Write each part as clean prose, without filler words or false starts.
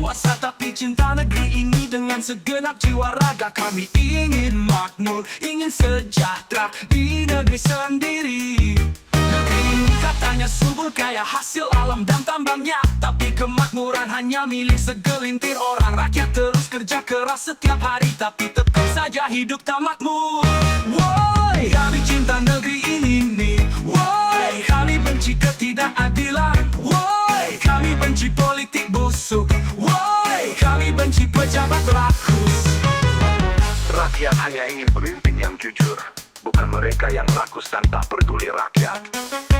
kuasa tapi cinta negeri ini dengan segenap jiwa raga. Kami ingin makmur, ingin sejahtera di negeri sendiri. Negeri ini katanya subur kaya hasil alam dan tambangnya, tapi kemakmuran hanya milik segelintir orang. Rakyat terus kerja keras setiap hari, tapi tetap saja hidup tak makmur. Woi, kami cinta negeri ini nih. Woi, kami benci ketidakadilan. Woi, kami benci politik busuk. Woi, kami benci pejabat rakus. Rakyat hanya ingin pemimpin yang jujur, bukan mereka yang rakus dan tak peduli rakyat.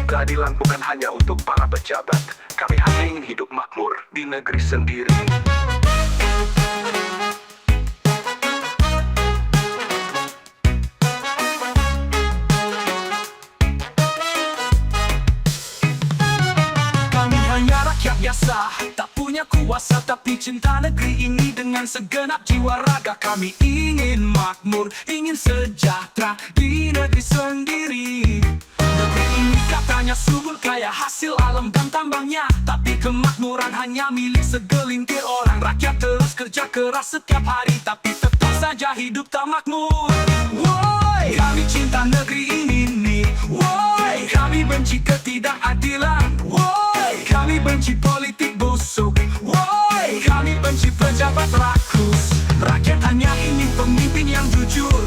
Keadilan bukan hanya untuk para pejabat, kami hanya ingin hidup makmur di negeri sendiri. Kami hanya rakyat biasa, tak punya kuasa, tapi cinta negeri ini dengan segenap jiwa raga. Kami ingin makmur, ingin sejahtera di negeri sendiri. Negeri ini katanya subur kaya hasil alam dan tambangnya, tapi kemakmuran hanya milik segelintir orang. Rakyat terus kerja keras setiap hari, tapi tetap saja hidup tak makmur. Woi, kami cinta negeri ini nih. Woi, kami benci ketidakadilan. Woi, kami benci politik busuk. Woi, kami benci pejabat rakus. Rakyat hanya ingin pemimpin yang jujur,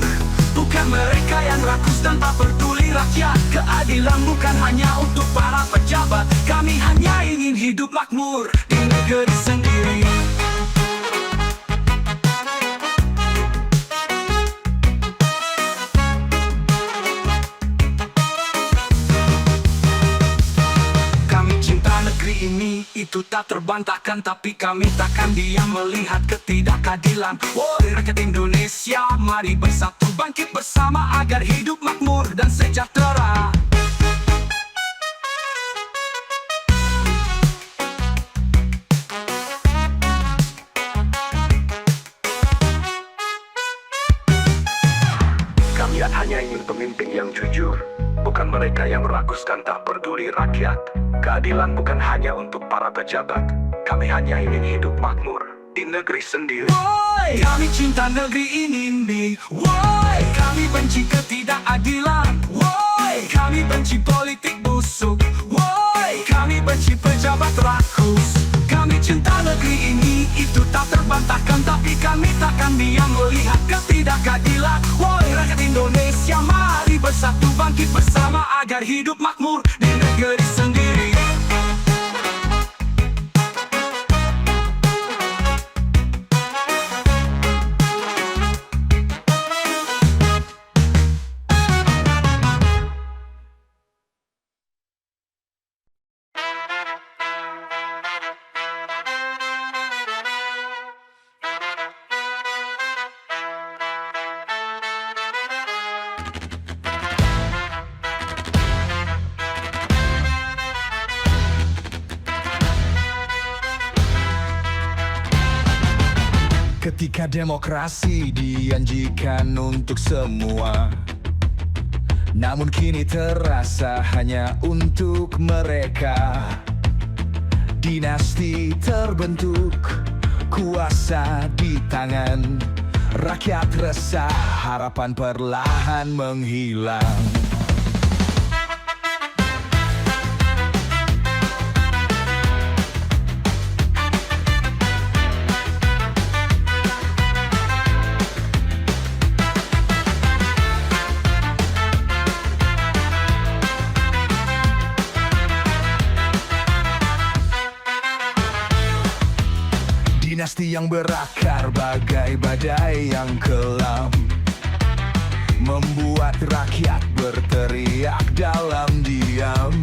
bukan mereka yang rakus dan tak peduli rakyat. Keadilan bukan hanya untuk para pejabat, kami hanya ingin hidup makmur di negeri sendiri. Kami cinta negeri ini, itu tak terbantahkan, tapi kami takkan diam melihat ketidakadilan. Woi, rakyat Indonesia, mari bersatu bangkit bersama agar hidup makmur dan sejahtera. Kami hanya ingin pemimpin yang jujur, bukan mereka yang rakus dan tak peduli rakyat. Keadilan bukan hanya untuk para pejabat, kami hanya ingin hidup makmur di negeri sendiri. Woi, kami cinta negeri ini nih. Woi, kami benci ketidakadilan. Woi, kami benci politik busuk. Woi, kami benci pejabat rakus. Kami cinta negeri ini, itu tak terbantahkan, tapi kami takkan diam melihat ketidakadilan. Woi, rakyat Indonesia, mari bersatu bangkit bersama agar hidup makmur di negeri sendiri. Ketika demokrasi dijanjikan untuk semua, namun kini terasa hanya untuk mereka. Dinasti terbentuk, kuasa di tangan. Rakyat resah, harapan perlahan menghilang. Dinasti yang berakar bagai badai yang kelam, membuat rakyat berteriak dalam diam.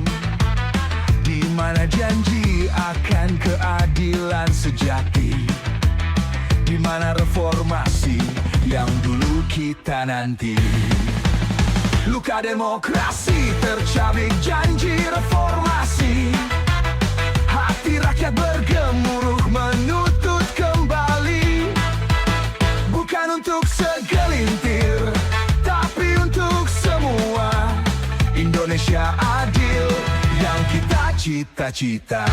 Di mana janji akan keadilan sejati? Di mana reformasi yang dulu kita nanti? Luka demokrasi tercabik janji reformasi. Hati rakyat bergemuruh menuntut kembali, bukan untuk segelintir, tapi untuk semua. Indonesia adil yang kita cita-cita.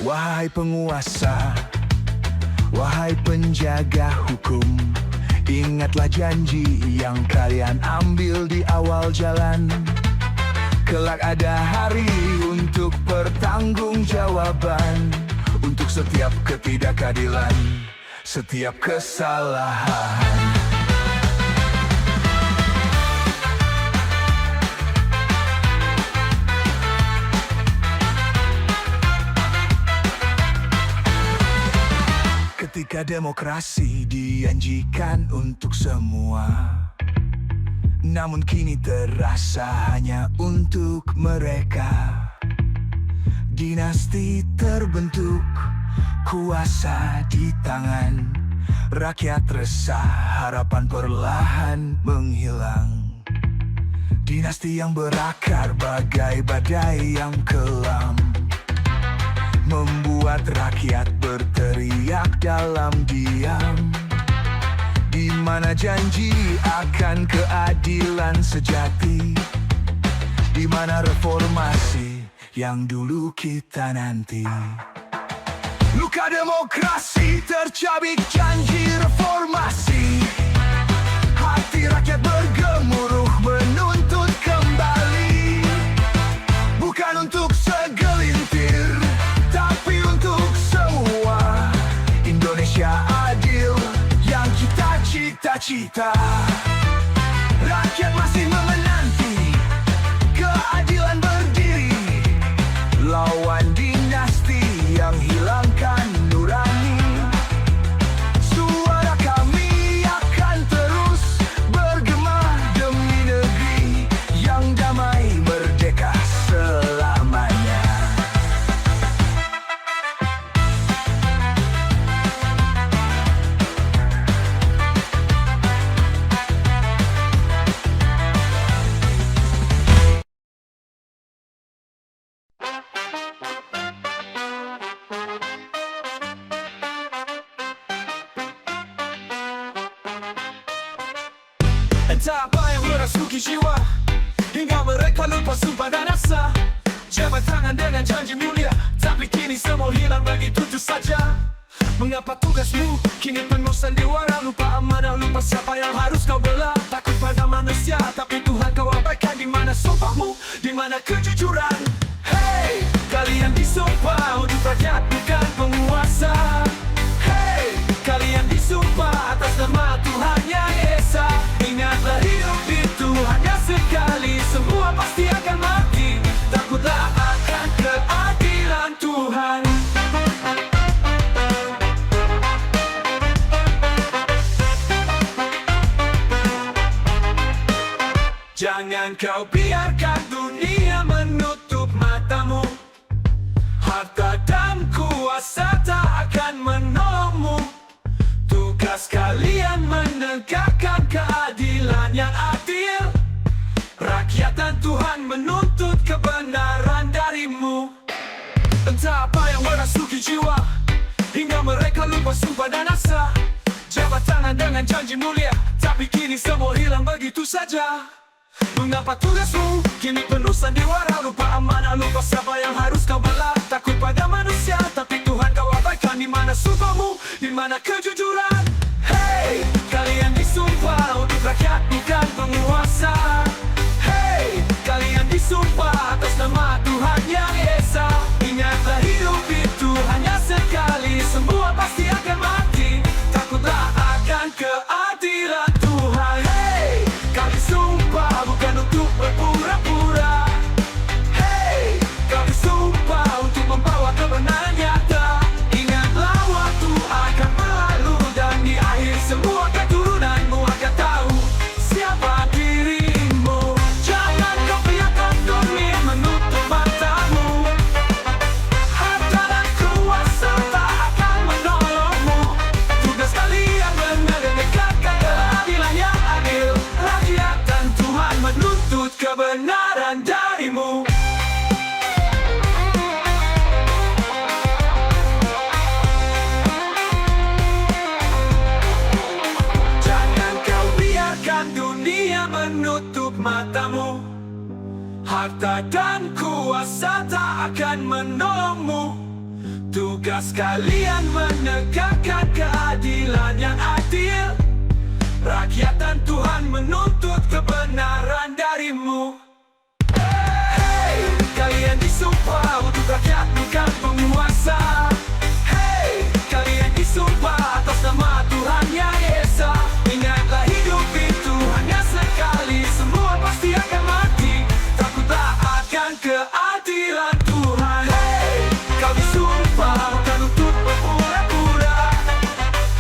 Wahai penguasa, Wahai penjaga hukum, ingatlah janji yang kalian ambil di awal jalan. Kelak ada hari untuk pertanggungjawaban, untuk setiap ketidakadilan, setiap kesalahan. Ketika demokrasi dijanjikan untuk semua, namun kini terasa hanya untuk mereka. Dinasti terbentuk, kuasa di tangan, rakyat resah, harapan perlahan menghilang. Dinasti yang berakar bagai badai yang kelam, membuat rakyat berteriak dalam diam. Di mana janji akan keadilan sejati? Di mana reformasi yang dulu kita nanti? Luka demokrasi tercabik janji reformasi. Hati rakyat bergemuruh menuntut kembali, bukan untuk segelintir, tapi untuk semua. Indonesia adil yang kita cita-cita. Rakyat masih menanti keadilan berdiri, lawan dinasti yang hilangkan nurani. Suara kami akan terus bergema demi negeri yang damai merdeka selamanya. Entah apa yang merasuki jiwa, hingga mereka lupa sumpah dan asa. Jabat tangan dengan janji mulia, tapi kini semua hilang begitu saja. Mengapa tugasmu kini penuh sandiwara? Lupa amanah, lupa siapa yang harus kau bela. Takut pada manusia, tapi Tuhan kau abaikan. Di mana sumpahmu, di mana kejujuran? Hey, kalian disumpah untuk rakyat bukan penguasa. Hey, kalian disumpah atas nama Tuhan yang Esa. Ingatlah hidup itu hanya sekali, semua pasti akan mati. Takutlah akan keadilan Tuhan. Jangan kau biarkan dunia menutup matamu. Harta dan kuasa tak akan menolongmu. Tugas kalian menegakkan keadilan yang adil. Rakyat dan Tuhan menuntut kebenaran darimu. Entah apa yang merasuki jiwa, hingga mereka lupa sumpah dan asa. Jabat tangan dengan janji mulia, tapi kini semua hilang begitu saja. Mengapa tugasmu kini penuh sandiwara? Lupa amanah, lupa siapa yang harus kau bela. Takut pada manusia, tapi Tuhan kau abaikan. Di mana sumpahmu, di mana kejujuran? Hey, kalian disumpah untuk rakyat bukan penguasa. Hey, kalian disumpah atas nama Tuhan yang Esa. Ingatlah hidup itu hanya sekali, semua pasti akan mati. Takutlah akan keadilan Tuhan. Hey, kami sumpah bukan untuk berpura-pura. Hey, kami sumpah untuk membawa kebenaran nyata. Ingatlah waktu akan berlalu, dan di akhir semua keturunanmu akan tahu siapa dirimu. Jangan kau biarkan dunia menutup matamu. Harta dan kuasa tak akan menolongmu. Tugas kalian menegakkan keadilan yang adil. Rakyat dan Tuhan menuntut kebenaran darimu. Jangan kau biarkan dunia menutup matamu. Harta dan kuasa tak akan menolongmu. Tugas kalian menegakkan keadilan yang adil. Rakyat dan Tuhan menuntut kebenaran darimu. Hey, kalian disumpah untuk rakyat bukan penguasa. Hey, kalian disumpah atas nama Tuhan Yang Esa. Ingatlah hidup itu hanya sekali, semua pasti akan mati. Takutlah akan keadilan Tuhan. Hey, kau disumpah bukan untuk berpura-pura.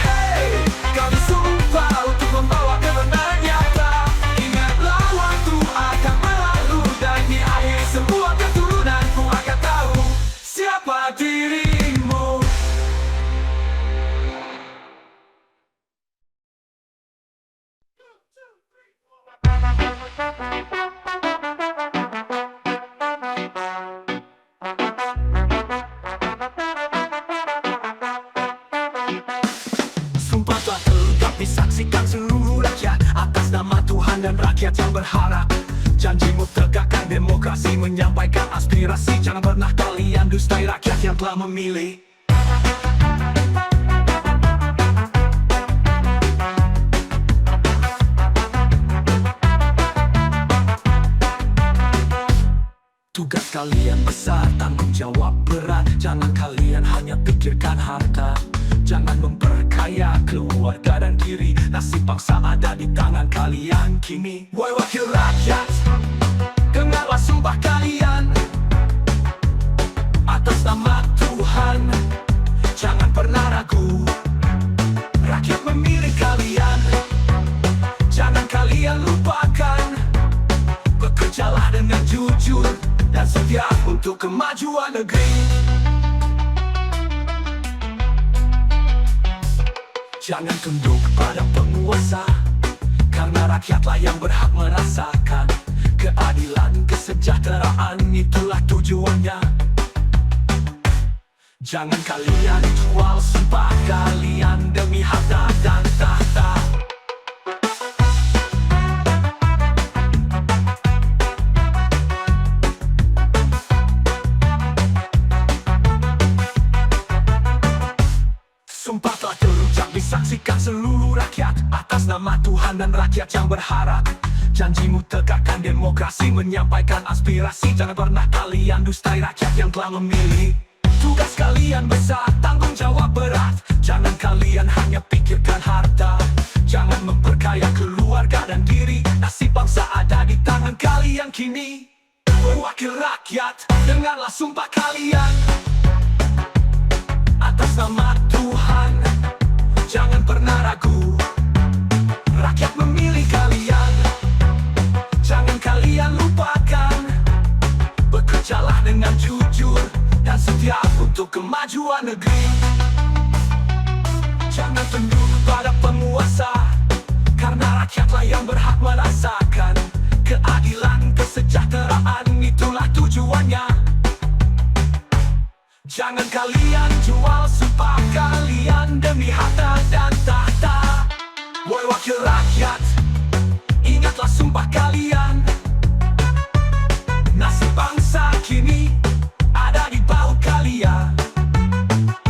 Hey, kau disumpah untuk membawa kebenaran nyata. Ingatlah waktu akan berlalu dan di akhir semua keturunanmu akan tahu siapa dirimu. Sumpah telah terungkap disaksikan seluruh rakyat atas nama Tuhan dan rakyat yang berharap. Janjimu tegakkan demokrasi, menyampaikan aspirasi. Jangan pernah kalian dustai rakyat yang telah memilih. Tugas kalian besar, tanggung jawab berat. Jangan kalian hanya pikirkan harta. Jangan memperkaya keluarga dan diri. Nasib bangsa ada di tangan kalian kini. Wahai wakil rakyat, dengarlah sumpah kalian atas nama Tuhan. Jangan pernah ragu, rakyat memilih kalian. Jangan kalian lupakan, bekerjalah dengan jujur dan setia untuk kemajuan negeri. Jangan tunduk pada penguasa, karena rakyatlah yang berhak merasakan keadilan, kesejahteraan, itulah tujuannya. Jangan kalian jual sumpah kalian demi harta dan tahta. Sumpah telah terucap disaksikan seluruh rakyat atas nama Tuhan dan rakyat yang berharap. Janjimu tegakkan demokrasi, menyampaikan aspirasi. Jangan pernah kalian dustai rakyat yang telah memilih. Tugas kalian besar, tanggung jawab berat. Jangan kalian hanya pikirkan harta. Jangan memperkaya keluarga dan diri. Nasib bangsa ada di tangan kalian kini. Wakil rakyat, dengarlah sumpah kalian atas nama Tuhan. Jangan pernah ragu, rakyat memilih kalian. Jangan kalian lupakan, bekerjalah dengan jujur dan setia untuk kemajuan negeri. Jangan tunduk pada penguasa, karena rakyatlah yang berhak merasakan keadilan, kesejahteraan, itulah tujuannya. Jangan kalian jual sumpah kalian demi harta dan tahta. Wahai wakil rakyat, ingatlah sumpah kalian. Nasib bangsa kini ada di bahu kalian.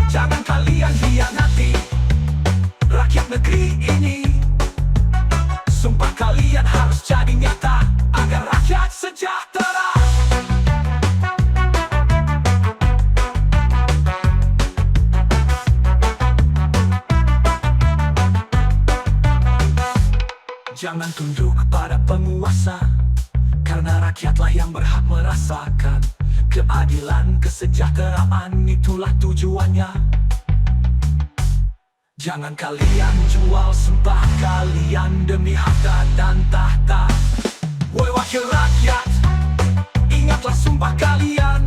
Jangan kalian hianati rakyat negeri ini. Sumpah kalian harus jadi nyata agar rakyat sejahtera. Jangan tunduk pada penguasa, karena rakyatlah yang berhak merasakan keadilan, kesejahteraan, itulah tujuannya. Jangan kalian jual sumpah kalian demi harta dan tahta. Wahai wakil rakyat, ingatlah sumpah kalian.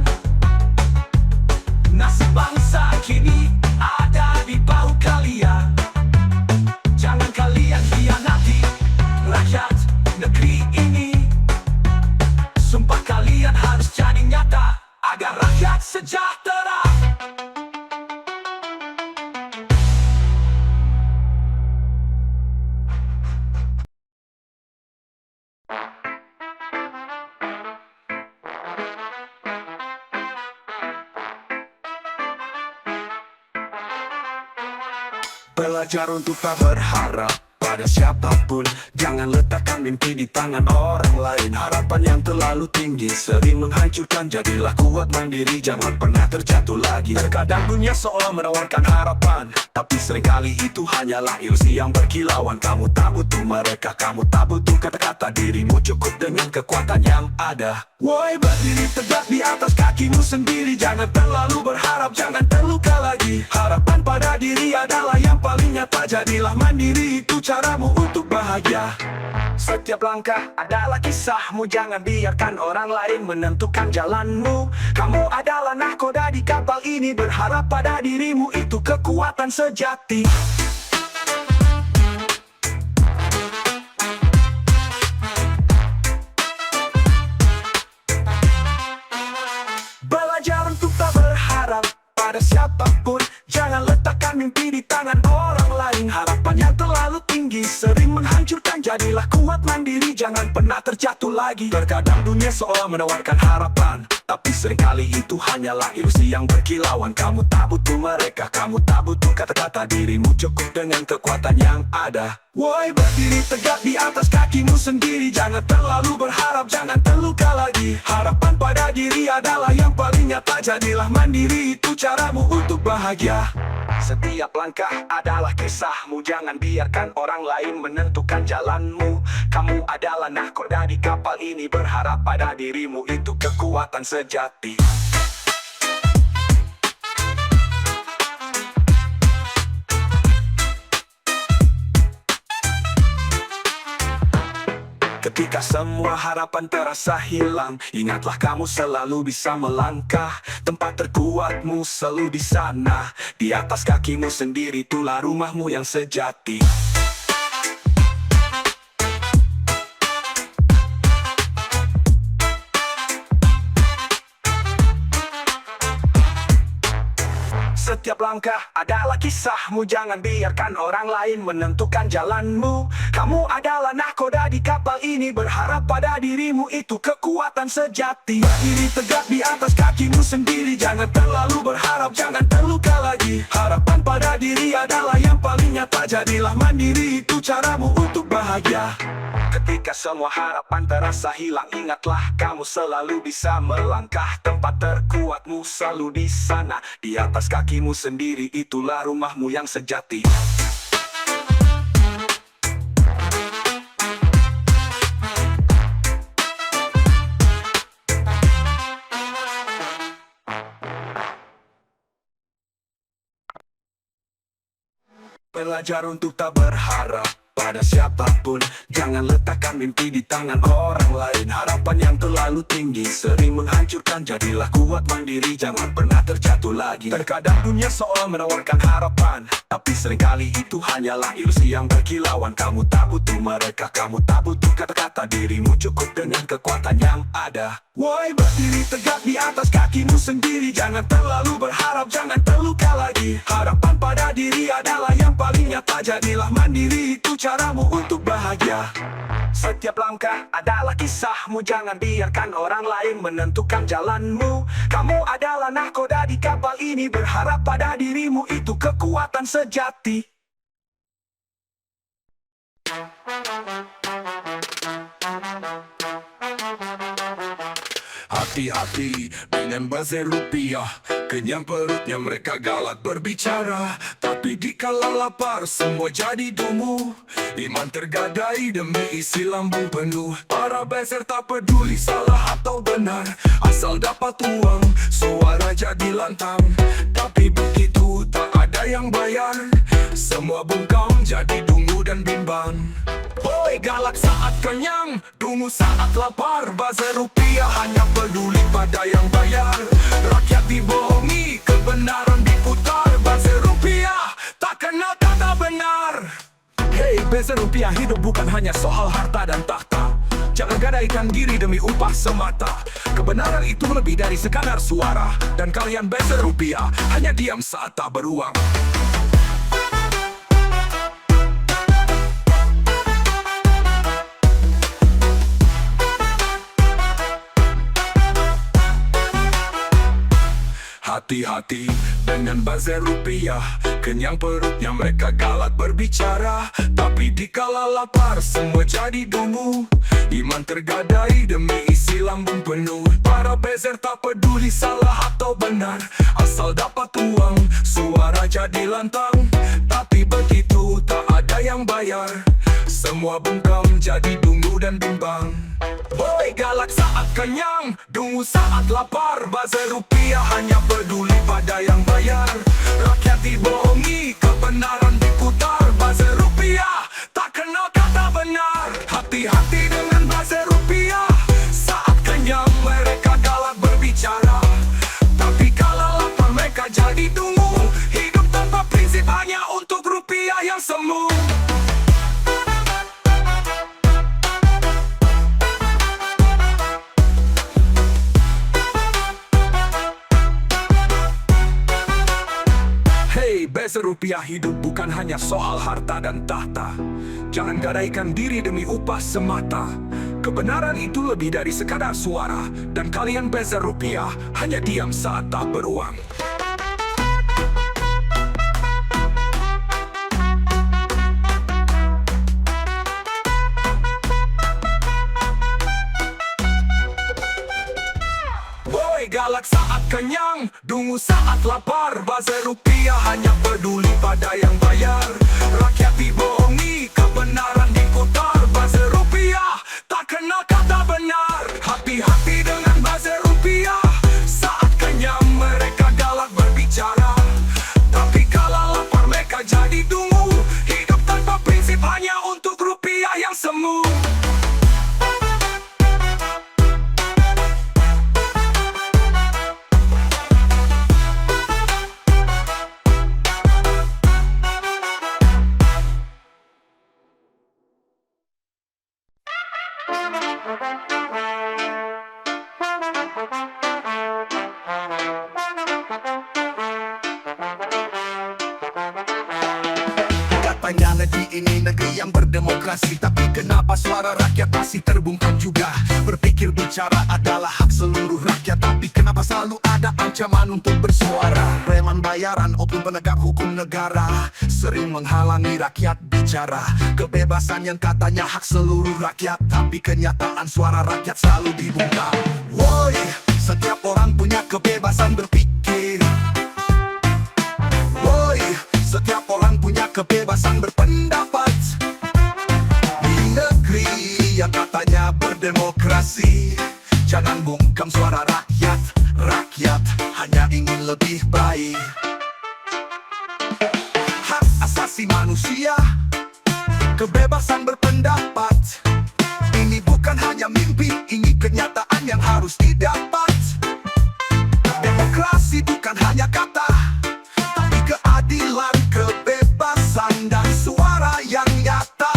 Nasib bangsa kini ada di bahu kalian. Jangan kalian hianati rakyat negeri ini. Sumpah kalian harus jadi nyata agar rakyat sejahtera. Belajar untuk tak berharap pada siapapun. Jangan letakkan mimpi di tangan orang lain. Harapan yang terlalu tinggi sering menghancurkan. Jadilah kuat mandiri, jangan pernah terjatuh lagi. Terkadang dunia seolah menawarkan harapan, tapi seringkali itu hanyalah ilusi yang berkilauan. Kamu tak butuh mereka, kamu tak butuh kata-kata dirimu. Cukup dengan kekuatan yang ada. Woi, berdiri tegak di atas kakimu sendiri. Jangan terlalu berharap, jangan terluka lagi. Harapan pada diri adalah yang paling nyata. Jadilah mandiri, itu caramu untuk bahagia. Setiap langkah adalah kisahmu. Jangan biarkan orang lain menentukan jalanmu. Kamu adalah nahkoda di kapal ini. Berharap pada dirimu, itu kekuatan sejati. Belajar untuk tak berharap pada siapapun. Jangan letakkan mimpi di tangan orang lain. Harapan yang terlalu tinggi sering menghancurkan. Jadilah kuat mandiri, jangan pernah terjatuh lagi. Terkadang dunia seolah menawarkan harapan, tapi seringkali itu hanyalah ilusi yang berkilauan. Kamu tak butuh mereka, kamu tak butuh kata-kata dirimu. Cukup dengan kekuatan yang ada. Woi, berdiri tegak di atas kakimu sendiri. Jangan terlalu berharap, jangan terluka lagi. Harapan pada diri adalah yang paling nyata. Jadilah mandiri, itu caramu untuk bahagia. Setiap langkah adalah kisahmu. Jangan biarkan orang lain menentukan jalanmu. Kamu adalah nahkoda di kapal ini. Berharap pada dirimu, itu kekuatan sejati. Ketika semua harapan terasa hilang, ingatlah kamu selalu bisa melangkah. Tempat terkuatmu selalu di sana. Di atas kakimu sendiri, itulah rumahmu yang sejati. Setiap langkah adalah kisahmu. Jangan biarkan orang lain menentukan jalanmu. Kamu adalah nahkoda di kapal ini. Berharap pada dirimu, itu kekuatan sejati. Berdiri tegak di atas kakimu sendiri. Jangan terlalu berharap, jangan terluka lagi. Harapan pada diri adalah yang paling nyata. Jadilah mandiri, itu caramu untuk bahagia. Ketika semua harapan terasa hilang, ingatlah kamu selalu bisa melangkah. Tempat terkuatmu selalu di sana. Di atas kakimu sendiri, itulah rumahmu yang sejati. Belajar untuk tak berharap pada siapapun. Jangan letakkan mimpi di tangan orang lain. Harapan yang terlalu tinggi sering menghancurkan. Jadilah kuat mandiri, jangan pernah terjatuh lagi. Terkadang dunia seolah menawarkan harapan, tapi seringkali itu hanyalah ilusi yang berkilauan. Kamu tak butuh mereka, kamu tak butuh kata-kata dirimu. Cukup dengan kekuatan yang ada. Woi, berdiri tegak di atas kakimu sendiri. Jangan terlalu berharap, jangan terluka lagi. Harapan pada diri adalah yang paling nyata. Jadilah mandiri, itu caramu untuk bahagia. Setiap langkah adalah kisahmu. Jangan biarkan orang lain menentukan jalanmu. Kamu adalah nahkoda di kapal ini. Berharap pada dirimu, itu kekuatan sejati. Hati-hati dengan buzzer rupiah. Kenyang perutnya mereka galak berbicara, tapi dikala lapar semua jadi dungu. Iman tergadai demi isi lambung penuh. Para buzzer tak peduli salah atau benar, asal dapat uang suara jadi lantang. Tapi begitu tak ada yang bayar, semua bungkam jadi dungu dan bimbang. Boy galak saat kenyang, dungu saat lapar. Buzzer rupiah hanya peduli pada yang bayar. Rakyat dibohongi, kebenaran diputar. Buzzer rupiah tak kenal kata benar. Hey, buzzer rupiah, hidup bukan hanya soal harta dan tahta. Jangan gadaikan diri demi upah semata. Kebenaran itu lebih dari sekadar suara. Dan kalian buzzer rupiah hanya diam saat tak beruang. hati-hati dengan buzzer rupiah. Kenyang perutnya mereka galak berbicara, tapi dikala lapar semua jadi dungu. Iman tergadai demi isi lambung penuh. Para buzzer tak peduli salah atau benar, asal dapat uang suara jadi lantang. Tapi begitu tak ada yang bayar, semua bungkam jadi dungu dan bimbang. Boy galak saat kenyang, dungu saat lapar. Buzzer rupiah hanya peduli pada yang bayar. Rakyat dibohongi, kebenaran diputar. Buzzer rupiah tak kenal kata benar. Hati-hati dengan buzzer rupiah. Saat kenyang mereka galak berbicara, tapi kalau lapar mereka jadi dungu. Hidup tanpa prinsip hanya untuk rupiah yang semu. Buzzer rupiah hidup bukan hanya soal harta dan tahta. Jangan gadaikan diri demi upah semata. Kebenaran itu lebih dari sekadar suara. Dan kalian buzzer rupiah hanya diam saat tak beruang. Galak saat kenyang, dungu saat lapar. Buzzer rupiah hanya peduli pada yang bayar. Rakyat dibohongi, kebenaran diputar. Buzzer rupiah tak kenal kata benar. Hati-hati dengan buzzer rupiah. Saat kenyang mereka galak berbicara, tapi kalau lapar mereka jadi dungu. Hidup tanpa prinsip hanya untuk rupiah yang semu. Katanya negeri ini negeri yang berdemokrasi, tapi kenapa suara rakyat masih terbungkam juga? Berpikir bicara adalah hak seluruh rakyat, tapi kenapa selalu ada ancaman untuk bersuara? Preman bayaran, oknum penegak hukum negara sering menghalangi rakyat bicara. Kebebasan yang katanya hak seluruh rakyat, tapi kenyataan suara rakyat selalu dibungkam. Woi, setiap orang punya kebebasan berpikir. Woi, setiap orang punya kebebasan berpendapat. Di negeri yang katanya berdemokrasi, jangan bungkam suara rakyat. Rakyat hanya ingin lebih baik. Hak asasi manusia, kebebasan berpendapat. Ini bukan hanya mimpi, ini kenyataan yang harus didapat. Demokrasi bukan hanya kata, tapi keadilan, kebebasan, dan suara yang nyata.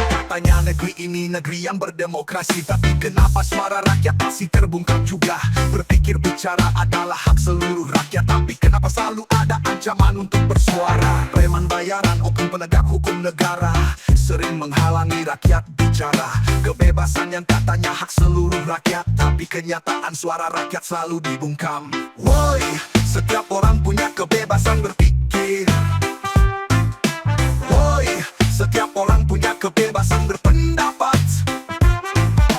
Katanya negeri ini negeri yang berdemokrasi, tapi kenapa suara rakyat masih terbungkam juga? Berpikir bicara adalah hak seluruh rakyat, tapi kenapa selalu ada ancaman untuk bersuara? Preman bayaran, oknum penegak hukum negara sering menghalangi rakyat bicara. Kebebasan yang katanya hak seluruh rakyat, tapi kenyataan suara rakyat selalu dibungkam. Woi, setiap orang punya kebebasan berpikir. Woi, setiap orang punya kebebasan berpendapat.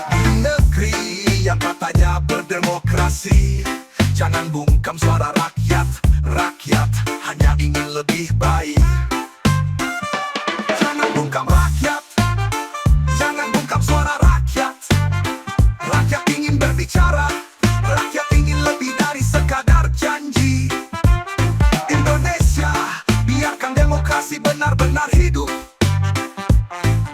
Di negeri yang katanya berdemokrasi, jangan bungkam suara rakyat. Rakyat hanya ingin lebih baik. Jangan bungkam rakyat, jangan bungkam suara rakyat. Rakyat ingin berbicara, rakyat ingin lebih dari sekadar janji. Indonesia, biarkan demokrasi benar-benar hidup.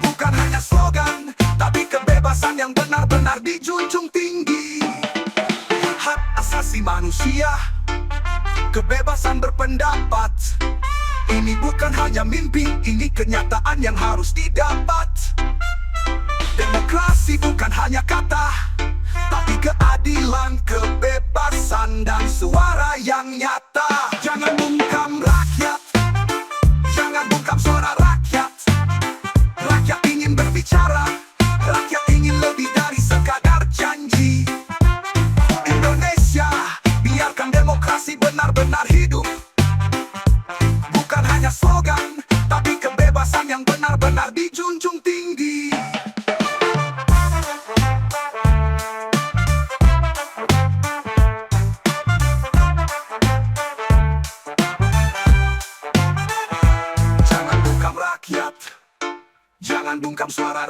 Bukan hanya slogan, tapi kebebasan yang benar-benar dijunjung tinggi. Hak asasi manusia, kebebasan berpendapat. Ini bukan hanya mimpi, ini kenyataan yang harus didapat. Demokrasi bukan hanya kata, tapi keadilan, kebebasan, dan suara yang nyata. Jangan bungkam rakyat, jangan bungkam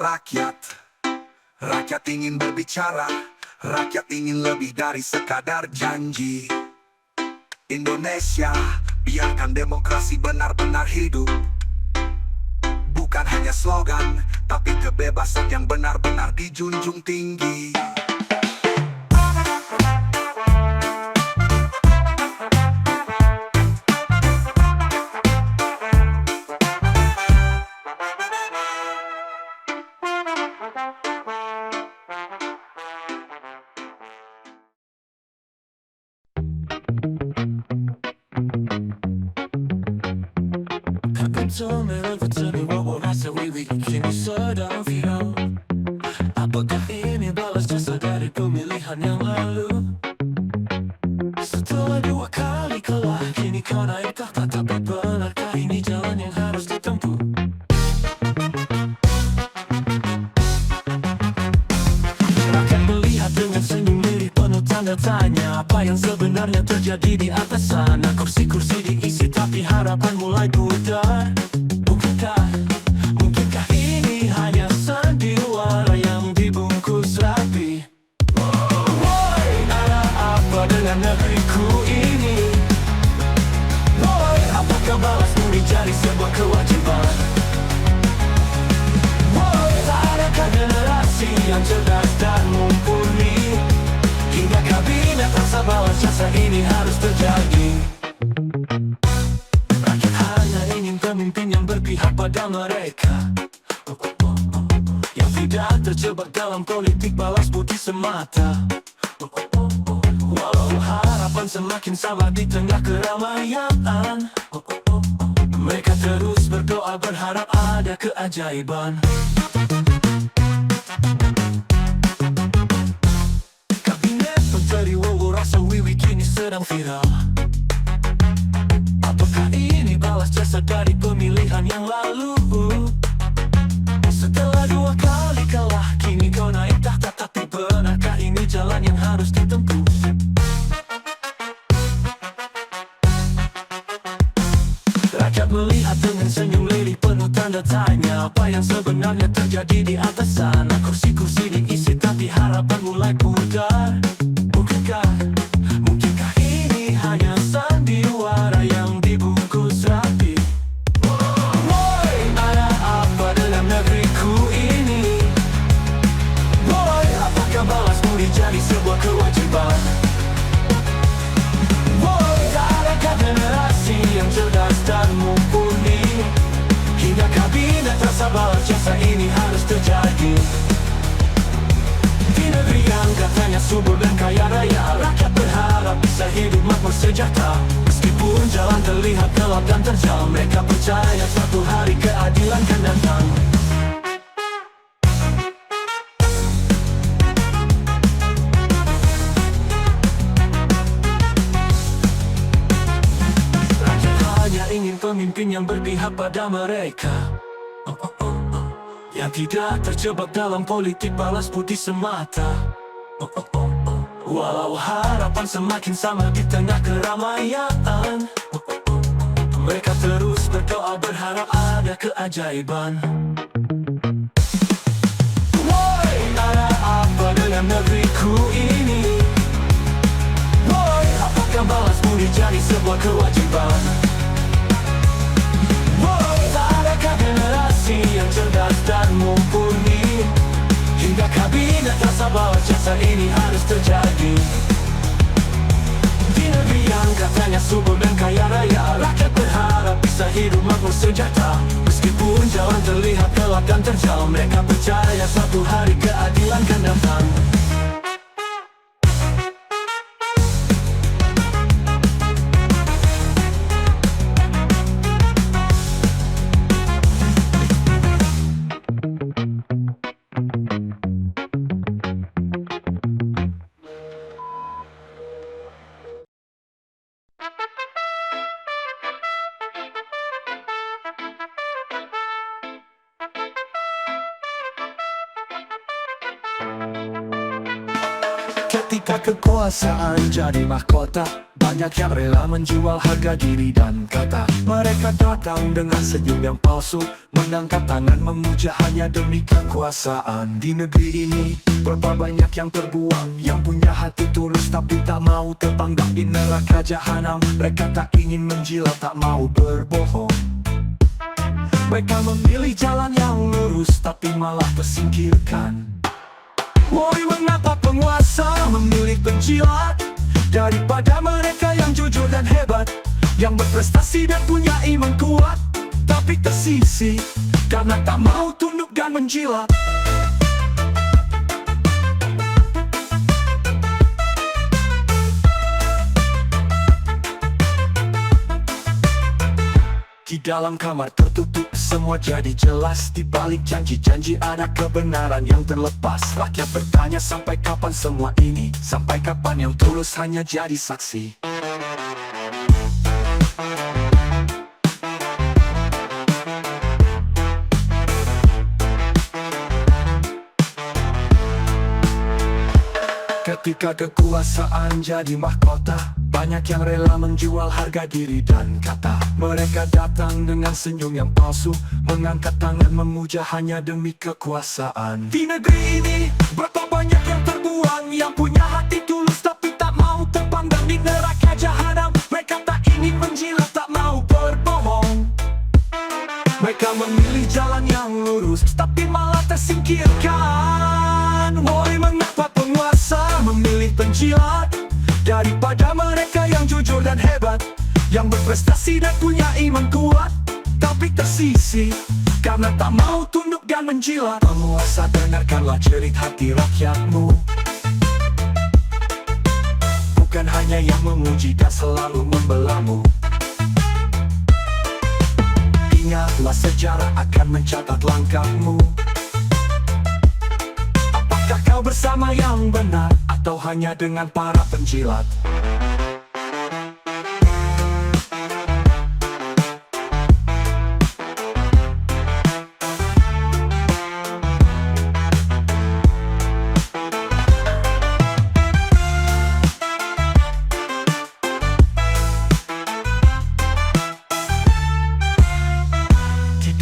rakyat. Rakyat ingin berbicara, rakyat ingin lebih dari sekadar janji. Indonesia, biarkan demokrasi benar-benar hidup. Bukan hanya slogan, tapi kebebasan yang benar-benar dijunjung tinggi. Betul betul bahwa rasa wiwi kini sedang viral. Apakah ini balas jasa dari pemilihan yang lalu? Setelah 2 kali kalah, kini kau naik tahta. Tapi benarkah ini jalan yang harus ditempuh? Rakyat melihat dengan senyum lirih penuh tanda tanya. Apa yang sebenarnya terjadi di atas sana? Kursi-kursi diisi tapi harapan mulai pudar. Mungkinkah ini hanya sandiwara yang dibungkus rapi? Boy, ada apa dengan negeriku ini? Boy, apakah balas budi jadi sebuah kewajiban? Boy, tak adakah generasi yang cerdas dan mumpuni? Hingga kabinet rasa balas jasa ini harus terjadi. Pemimpin yang berpihak pada mereka, yang tidak terjebak dalam politik balas budi semata. Walau harapan semakin samar di tengah keramaian, mereka terus berdoa berharap ada keajaiban. Kabinet Menteri Wowo rasa wiwi kini sedang viral. Apakah ini balas jasa dari pemilihan yang lalu? Setelah 2 kali kalah, kini kau naik tahta. Tapi benarkah ini jalan yang harus ditempuh? Rakyat melihat dengan senyum lirih penuh tanda tanya. Apa yang sebenarnya terjadi di atas sana? Kursi-kursi diisi tapi harapan mulai pudar. Mungkinkah ini hanya sandiwara yang dibungkus rapi? Boy, ada apa dengan negeriku ini? Boy, apakah balas budi jadi sebuah kewajiban? Boy, tak adakah generasi yang cerdas dan mumpuni? Hingga kabinet rasa balas jasa ini harus terjadi. Di negeri yang katanya subur dan kaya raya, rakyat berharap bisa hidup makmur sejahtera. Meskipun jalan terlihat gelap dan terjal, mereka percaya suatu hari keadilan kan datang. Rakyat hanya ingin pemimpin yang berpihak pada mereka, yang tidak terjebak dalam politik balas budi semata. Walau harapan semakin samar di tengah keramaian, mereka terus berdoa berharap ada keajaiban. Boy, ada apa dengan negeriku ini? Boy, apakah balas budi jadi sebuah kewajiban? Boy, tak adakah generasi yang cerdas dan mumpuni? Hingga kabinet rasa balas jasa ini harus terjadi. Di negeri yang katanya subur dan kaya raya, rakyat berharap bisa hidup makmur sejahtera. Meskipun jalan terlihat gelap dan terjal, mereka percaya suatu hari keadilan kan datang. Ketika kekuasaan jadi mahkota, Banyak yang rela menjual harga diri dan kata. Mereka datang dengan senyum yang palsu, mengangkat tangan memuja hanya demi kekuasaan. Di negeri ini berapa banyak yang terbuang, yang punya hati tulus tapi tak mau terpanggap di neraka jahanam. Mereka tak ingin menjilat, tak mau berbohong. Mereka memilih jalan yang lurus tapi malah tersingkirkan. Woi, mengapa penguasa memilih penjilat daripada mereka yang jujur dan hebat, yang berprestasi dan punya iman kuat, tapi tersisih karena tak mau tunduk dan menjilat. Di dalam kamar tertutup semua jadi jelas. Di balik janji-janji ada kebenaran yang terlepas. Rakyat bertanya sampai kapan semua ini, sampai kapan yang tulus hanya jadi saksi. Ketika kekuasaan jadi mahkota, banyak yang rela menjual harga diri dan kata. Mereka datang dengan senyum yang palsu, mengangkat tangan memuja hanya demi kekuasaan. Di negeri ini berapa banyak yang terbuang, yang punya hati tulus tapi tak mau terpandang di neraka jahanam. Mereka tak ingin menjilat, tak mau berbohong. Mereka memilih jalan yang lurus tapi malah tersingkirkan. Woi, mengapa penguasa memilih penjilat daripada mereka yang jujur dan hebat, yang berprestasi dan punya iman kuat, tapi tersisih karena tak mau tunduk dan menjilat. Penguasa, dengarkanlah jerit hati rakyatmu, bukan hanya yang memuji dan selalu membelamu. Ingatlah, sejarah akan mencatat langkahmu. Apakah kau bersama yang benar atau hanya dengan para penjilat?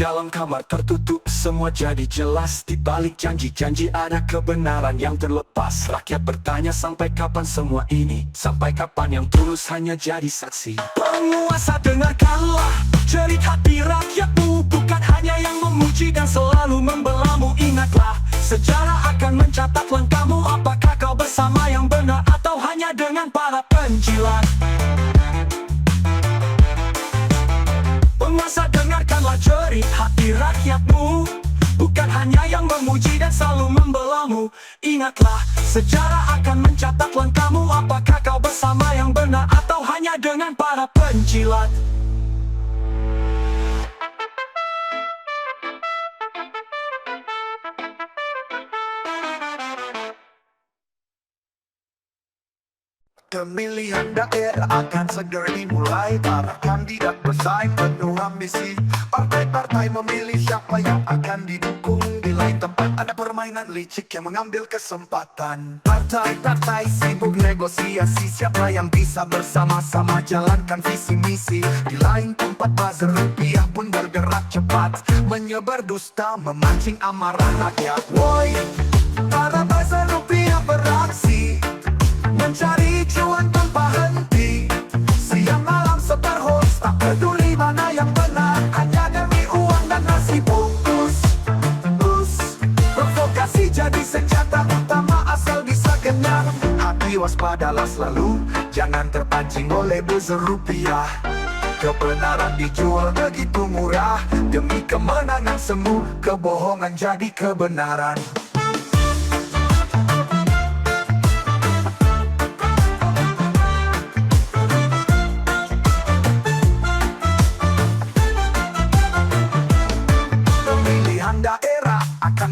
Dalam kamar tertutup semua jadi jelas. Di balik janji-janji ada kebenaran yang terlepas. Rakyat bertanya sampai kapan semua ini, sampai kapan yang tulus hanya jadi saksi. Penguasa, dengarkanlah jerit hati rakyatmu, bukan hanya yang memuji dan selalu membelamu. Ingatlah, sejarah akan mencatat langkahmu. Apakah kau bersama yang benar atau hanya dengan para penjilat? Penguasa, dengarkanlah jerit hati rakyatmu, bukan hanya yang memuji dan selalu membelamu. Ingatlah, sejarah akan mencatat langkahmu. Apakah kau bersama yang benar atau hanya dengan para penjilat? Pemilihan daerah akan segera dimulai. Para kandidat bersaing penuh ambisi. Partai-partai memilih siapa yang akan didukung. Di lain tempat ada permainan licik yang mengambil kesempatan. Partai-partai sibuk negosiasi siapa yang bisa bersama-sama jalankan visi misi. Di lain tempat buzzer rupiah pun bergerak cepat, menyebar dusta, memancing amarah rakyat. Woi, para buzzer rupiah beraksi, mencari cuan tanpa henti. Siang malam sebar hoax, tak peduli mana yang benar, hanya demi uang dan nasi bungkus. Provokasi jadi senjata utama asal bisa kenyang. Hati waspadalah selalu, jangan terpancing oleh buzzer rupiah. Kebenaran dijual begitu murah, demi kemenangan semu, kebohongan jadi kebenaran.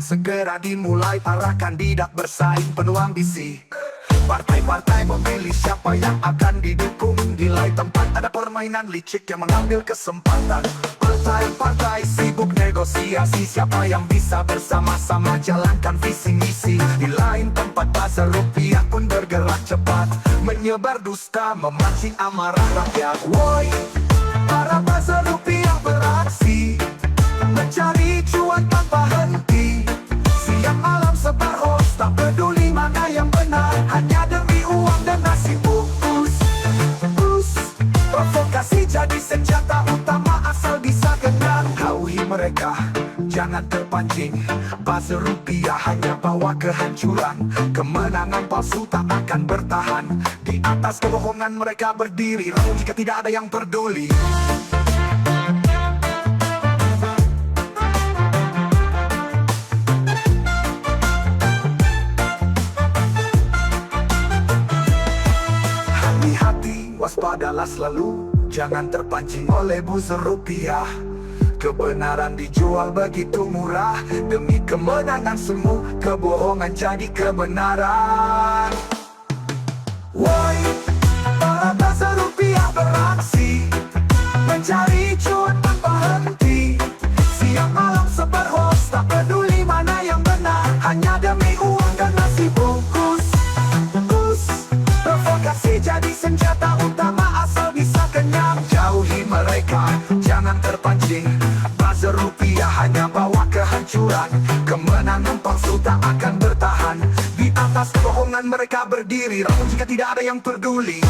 Segera dimulai, para kandidat bersaing penuh ambisi. Partai-partai memilih siapa yang akan didukung. Di lain tempat ada permainan licik yang mengambil kesempatan. Partai-partai sibuk negosiasi siapa yang bisa bersama-sama jalankan visi misi. Di lain tempat buzzer rupiah pun bergerak cepat, menyebar dusta, memancing amarah rakyat. Woi, para buzzer rupiah beraksi, mencari cuan tanpa henti. Siang malam sebar hoax, tak peduli mana yang benar, hanya demi uang dan nasi bungkus. Provokasi jadi senjata utama asal bisa genang. Jauhi mereka, jangan terpancing. Buzzer rupiah hanya bawa kehancuran. Kemenangan palsu tak akan bertahan. Di atas kebohongan mereka berdiri, namun jika tidak ada yang peduli. Hati-hati, waspadalah selalu, jangan terpancing oleh buzzer rupiah. Kebenaran dijual begitu murah, demi kemenangan semu, kebohongan jadi kebenaran. Woi, para buzzer rupiah beraksi, mencari cuan tanpa henti. Siang malam sebar hoax, tak peduli mana yang benar, hanya demi uang dan nasi bungkus. Provokasi jadi senjata utama asal bisa kenyang. Jauhi mereka, jangan terpancing. Buzzer rupiah hanya bawa kehancuran. Kemenangan palsu tak akan bertahan. Di atas kebohongan mereka berdiri, namun jika tidak ada yang peduli.